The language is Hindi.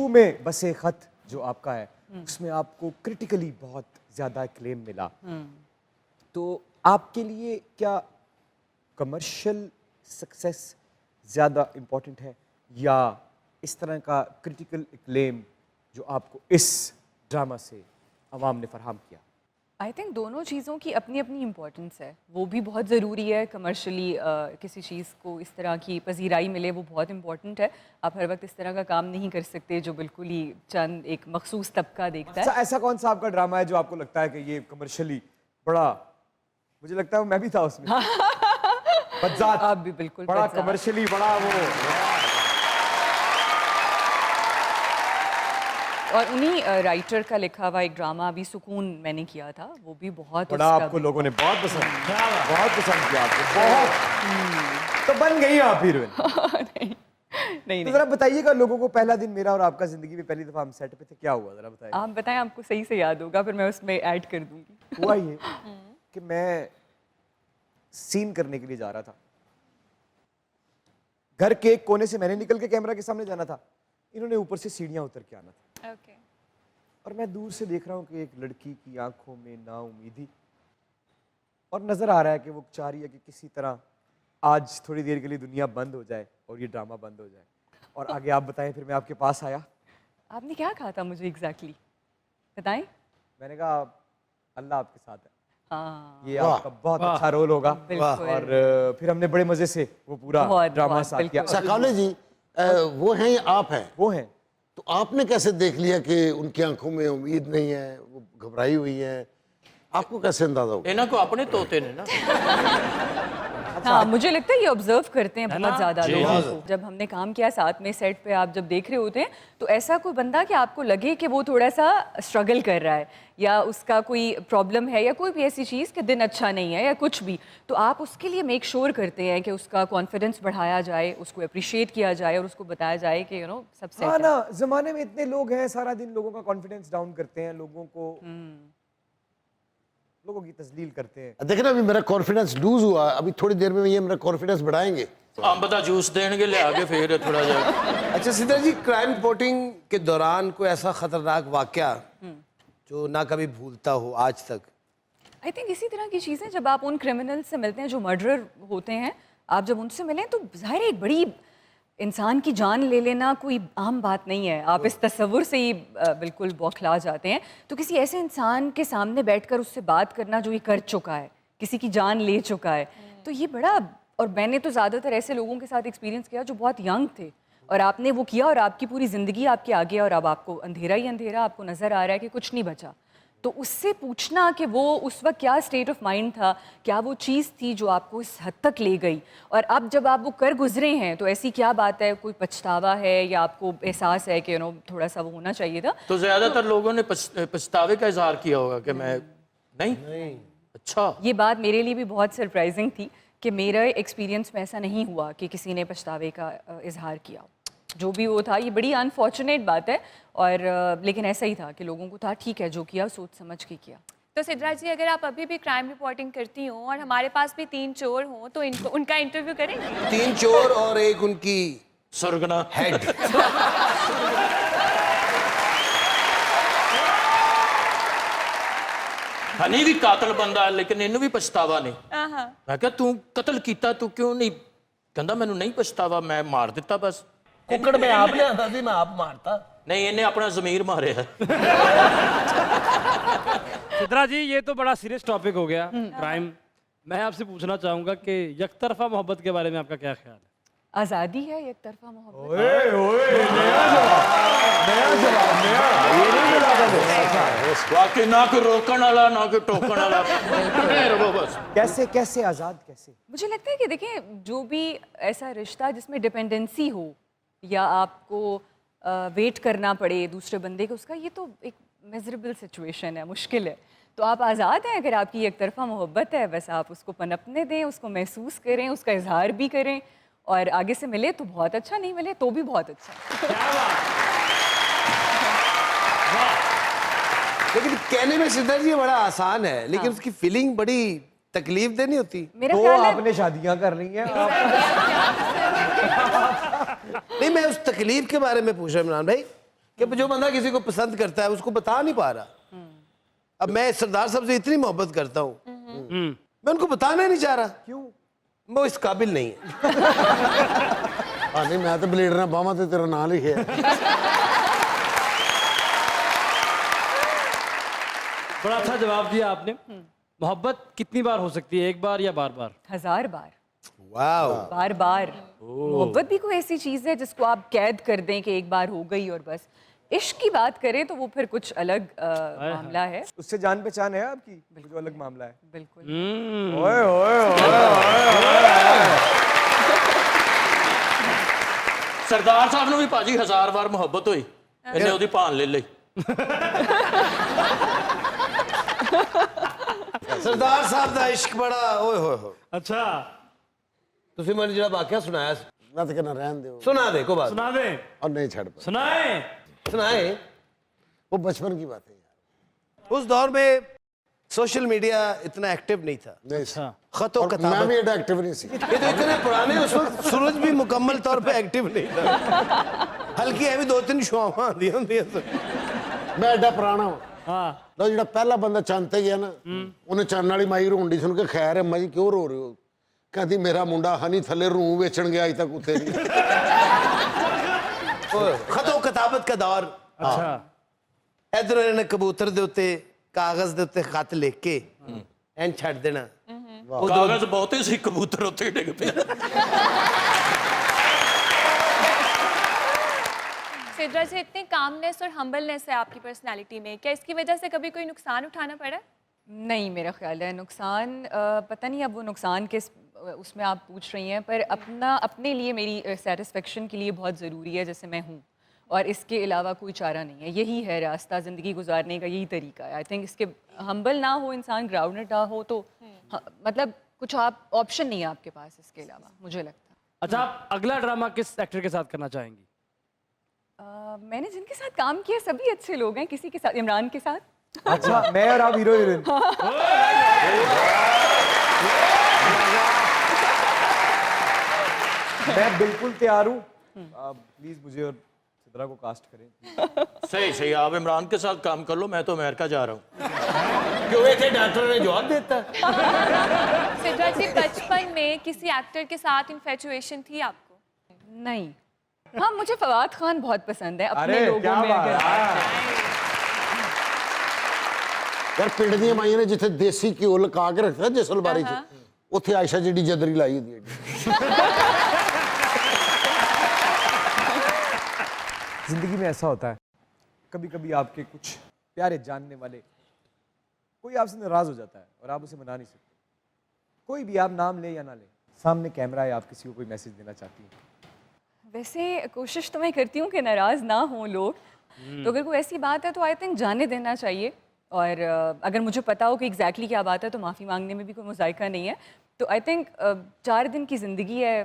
खुशबू में बसे खत जो आपका है उसमें आपको क्रिटिकली बहुत ज़्यादा क्लेम मिला। तो आपके लिए क्या कमर्शियल सक्सेस ज़्यादा इम्पोर्टेंट है या इस तरह का क्रिटिकल क्लेम जो आपको इस ड्रामा से अवाम ने फराहम किया? आई थिंक दोनों चीज़ों की अपनी अपनी इम्पोर्टेंस है। वो भी बहुत ज़रूरी है कमर्शली किसी चीज़ को इस तरह की पजीराई मिले, वो बहुत इम्पोर्टेंट है। आप हर वक्त इस तरह का काम नहीं कर सकते जो बिल्कुल ही चंद एक मखसूस तबका देखता है। ऐसा कौन सा आपका ड्रामा है जो आपको लगता है कि ये कमर्शियली बड़ा, मुझे लगता है मैं भी था उसमें बज्जात, आप भी बिल्कुल बड़ा कमर्शियली बड़ा वो, और उन्हीं राइटर का लिखा हुआ एक ड्रामा अभी सुकून मैंने किया था, वो भी बहुत बड़ा आपको लोगों ने बहुत पसंद किया आपको बहुत, तो बन गई आप हीरोइन। नहीं तो जरा बताइएगा लोगों को, पहला दिन मेरा और आपका जिंदगी में पहली दफा हम सेट पे थे, क्या हुआ जरा बताइए। आप बताएं, आपको सही से याद होगा, फिर मैं उसमें ऐड कर दूंगी। हुआ ये कि मैं सीन करने के लिए जा रहा था, घर के एक कोने से मैंने निकल के कैमरा के सामने जाना था, इन्होंने ऊपर से सीढ़ियां उतर के आना था। और मैं दूर से देख रहा हूँ कि एक लड़की की आंखों में नाउमीदी, और नजर आ रहा है कि वो चाह रही है कि किसी तरह आज थोड़ी देर के लिए दुनिया बंद हो जाए और ये ड्रामा बंद हो जाए। और आगे आप बताएं, फिर मैं आपके पास आया। आपने क्या कहा था मुझे एग्जैक्टली बताएं? मैंने कहा अल्लाह आपके साथ है, हाँ, ये आपका बहुत अच्छा रोल होगा। और फिर हमने बड़े मजे से वो पूरा ड्रामा साथ किया। साइकोलॉजी वो हैं या आप हैं? वो हैं। तो आपने कैसे देख लिया कि उनकी आंखों में उम्मीद नहीं है, वो घबराई हुई है? आपको कैसे अंदाजा होगा? इन्हों को अपने तोते ने ना। हाँ, मुझे लगता है ये ऑब्जर्व करते हैं बहुत ज़्यादा लोगों को। जब हमने काम किया साथ में सेट पे, आप जब देख रहे होते हैं तो ऐसा कोई बंदा कि आपको लगे कि वो थोड़ा सा स्ट्रगल कर रहा है या उसका कोई प्रॉब्लम है या कोई भी ऐसी चीज़ कि दिन अच्छा नहीं है या कुछ भी, तो आप उसके लिए मेक श्योर करते हैं कि उसका कॉन्फिडेंस बढ़ाया जाए, उसको अप्रिशिएट किया जाए और उसको बताया जाए कि यू नो सब सेट है। ना जमाने में इतने लोग हैं, सारा दिन लोगों का कॉन्फिडेंस डाउन करते हैं, लोगों की तजलील करते हैं। देखना अभी मेरा कॉन्फिडेंस लूज हुआ, अभी थोड़ी देर में ये मेरा कॉन्फिडेंस बढ़ाएंगे। अंब दा जूस देंगे ले आगे फिर थोड़ा जा। अच्छा सिद्धार्थ जी, क्राइम रिपोर्टिंग के दौरान कोई ऐसा खतरनाक वाकया जो ना कभी भूलता हो आज तक? आई थिंक इसी तरह की चीज़ें, जब आप उन क्रिमिनल से मिलते हैं जो मर्डरर होते हैं, आप जब उनसे मिलें तो जाहिर है एक बड़ी इंसान की जान ले लेना कोई आम बात नहीं है। आप इस तस्वुर से ही बिल्कुल बौखला जाते हैं। तो किसी ऐसे इंसान के सामने बैठकर उससे बात करना जो ये कर चुका है, किसी की जान ले चुका है, तो ये बड़ा, और मैंने तो ज़्यादातर ऐसे लोगों के साथ एक्सपीरियंस किया जो बहुत यंग थे और आपने वो किया और आपकी पूरी ज़िंदगी आपके आगे और अब आपको अंधेरा ही अंधेरा, आपको नज़र आ रहा है कि कुछ नहीं बचा। तो उससे पूछना कि वो उस वक्त क्या स्टेट ऑफ माइंड था, क्या वो चीज़ थी जो आपको इस हद तक ले गई, और अब जब आप वो कर गुजरे हैं तो ऐसी क्या बात है, कोई पछतावा है या आपको एहसास है कि यू नो थोड़ा सा वो होना चाहिए था? तो ज़्यादातर लोगों ने पछतावे का इजहार किया होगा कि मैं नहीं। अच्छा, ये बात मेरे लिए भी बहुत सरप्राइजिंग थी कि मेरे एक्सपीरियंस में ऐसा नहीं हुआ कि किसी ने पछतावे का इजहार किया। जो भी वो था, ये बड़ी अनफॉर्चुनेट बात है, और लेकिन ऐसा ही था कि लोगों को था ठीक है जो किया सोच समझ के किया। तो सिद्धार्थ जी, अगर आप अभी भी क्राइम रिपोर्टिंग करती हो और हमारे पास भी 3 चोर हों तो इनको उनका इंटरव्यू करेंगे? 3 चोर और एक उनकी सरगना हेड। हनी भी कातल बंदा है लेकिन इन्हू भी पछतावा नहीं। मैं क्या तू कतल किया, तू क्यों नहीं? कहता मैनू नहीं पछतावा, मैं मार दिता बस। कुकड़ में आप लिया थी, मैं आप मारता नहीं, इन्हें अपना जमीर मारे है। सिद्रा जी, ये तो बड़ा सीरियस टॉपिक हो गया, क्राइम। मैं आपसे पूछना चाहूंगा कि यकतरफा मोहब्बत के बारे में आपका क्या ख्याल है? आज़ादी है एक तरफा मोहब्बत। वाकई ना कोई रोकन वाला ना कोई टोकन वाला। बस कैसे कैसे आजाद कैसे? मुझे लगता है कि देखिए, जो भी ऐसा रिश्ता जिसमें डिपेंडेंसी हो या आपको वेट करना पड़े दूसरे बंदे को, उसका ये तो एक मेजरेबल सिचुएशन है, मुश्किल है। तो आप आज़ाद हैं, अगर आपकी एक तरफा मोहब्बत है, बस आप उसको पनपने दें, उसको महसूस करें, उसका इजहार भी करें, और आगे से मिले तो बहुत अच्छा, नहीं मिले तो भी बहुत अच्छा। लेकिन कहने में सिद्धार्थ जी बड़ा आसान है, लेकिन उसकी फीलिंग बड़ी तकलीफ दे नहीं होती। मेरा तो ख्याल है आपने शादियां कर ली हैं नहीं, मैं उस तकलीफ के बारे में पूछ रहा हूं इमरान भाई कि जो बंदा किसी को पसंद करता है उसको बता नहीं पा रहा। अब मैं सरदार साहब से इतनी मोहब्बत करता हूँ, मैं उनको बताना नहीं चाह रहा। क्यों? वो इस काबिल नहीं है। हाँ नहीं, मैं तो बलीडर बामा ते तेरा नाम लिखे है। बड़ा अच्छा जवाब दिया आपने। मोहब्बत कितनी बार हो सकती है, एक बार या बार बार? 1000 बार, वाह, बार बार। मोहब्बत भी कोई ऐसी चीज़ है जिसको आप कैद कर दें कि एक बार हो गई और बस। इश्क की बात करें तो वो फिर कुछ अलग मामला है। उससे जान पहचान है आपकी? जो अलग मामला है। बिल्कुल। ओए ओए ओए। सरदार ਸਾਹਿਬ ਨੂੰ ਵੀ ਭਾਜੀ 1000 ਵਾਰ ਮੁਹੱਬਤ ਹੋਈ, ਇਹਨੇ ਉਹਦੀ ਭਾਨ ਲੈ ਲਈ। सरदार साहब का इश्क बड़ा ओए होए हो। अच्छा, तुसी मैंने जरा वाकया सुनाया, मैं तो कहना रहन दो, सुना दे को बात। सुना दे। और नहीं छड़ पा। सुनाए। सुनाए। वो बचपन की बात है यार। उस दौर में सोशल मीडिया इतना एक्टिव नहीं था। नहीं, अच्छा। खतों और मैं किताबत, भी एडा एक्टिव नहीं सी। ये तो इतने पुराने, उस वक्त सूरज भी मुकम्मल तौर पे एक्टिव नहीं था। हल्की है भी 2-3 शुआवां आंदी होंदी मैं एडा पुराना हूँ। हाँ, तो जो पहला बंदा चंद ते गया ना, उन्हें चंद वाली माई रोंडी सुन के, खैर है अम्मा जी क्यों रो रहे हो? कहती मेरा मुंडा हनी थले रूह बेचन गया अज तक उत्थे नहीं। खतों किताबत का दौर। अच्छा। इधर इन्होंने कबूतर दे उत्ते कागज दे उत्ते खत लिख के एन छड़ देना। ਕਾਗਜ਼ ਬਹੁਤੇ ਸੀ, ਕਬੂਤਰ ਉੱਥੇ ਡਿੱਗ ਪਿਆ। सिद्रा जी, इतनी कामनेस और हम्बलनेस है आपकी पर्सनालिटी में, क्या इसकी वजह से कभी कोई नुकसान उठाना पड़ा? नहीं, मेरा ख्याल है नुकसान, पता नहीं अब वो नुकसान किस उसमें आप पूछ रही हैं, पर अपने लिए मेरी सेटिस्फेक्शन के लिए बहुत ज़रूरी है जैसे मैं हूँ, और इसके अलावा कोई चारा नहीं है। यही है रास्ता ज़िंदगी गुजारने का, यही तरीका है। आई थिंक इसके हम्बल ना हो इंसान, ग्राउंडेड ना हो तो मतलब कुछ आप ऑप्शन नहीं है आपके पास इसके अलावा, मुझे लगता है। अच्छा, आप अगला ड्रामा किस एक्टर के साथ करना चाहेंगी? मैंने जिनके साथ काम किया सभी अच्छे लोग हैं। किसी के साथ, इमरान के साथ। अच्छा, मैं और आप हीरो हीरोइन। मैं बिल्कुल तैयार हूँ। प्लीज मुझे और सिद्रा को कास्ट करें। सही सही, आप इमरान के साथ काम कर लो, मैं तो अमेरिका जा रहा हूँ। क्यों थे डॉक्टर ने जवाब देता। सिद्रा जी, बचपन में किसी एक्टर के साथ इन्फेचुएशन थी आपको? नहीं। हाँ, मुझे फवाद खान बहुत पसंद है। अपने अरे लोगों क्या में बात अगर यार पिंड दी माइया ने जिथे देसी घ्यो लगा के रखता जसलबारी च, उत्थे आयशा जी जदरी लाई होंदी है। जिंदगी में ऐसा होता है, कभी कभी आपके कुछ प्यारे जानने वाले कोई आपसे नाराज हो जाता है और आप उसे मना नहीं सकते। कोई भी, आप नाम ले या ना ले, सामने कैमरा है, आप किसी को कोई मैसेज देना चाहती हैं। वैसे कोशिश तो मैं करती हूँ कि नाराज़ ना हों लोग, तो अगर कोई ऐसी बात है तो आई थिंक जाने देना चाहिए। और अगर मुझे पता हो कि एग्जैक्टली क्या बात है तो माफ़ी मांगने में भी कोई मुज़ायका नहीं है। तो आई थिंक 4 दिन की ज़िंदगी है,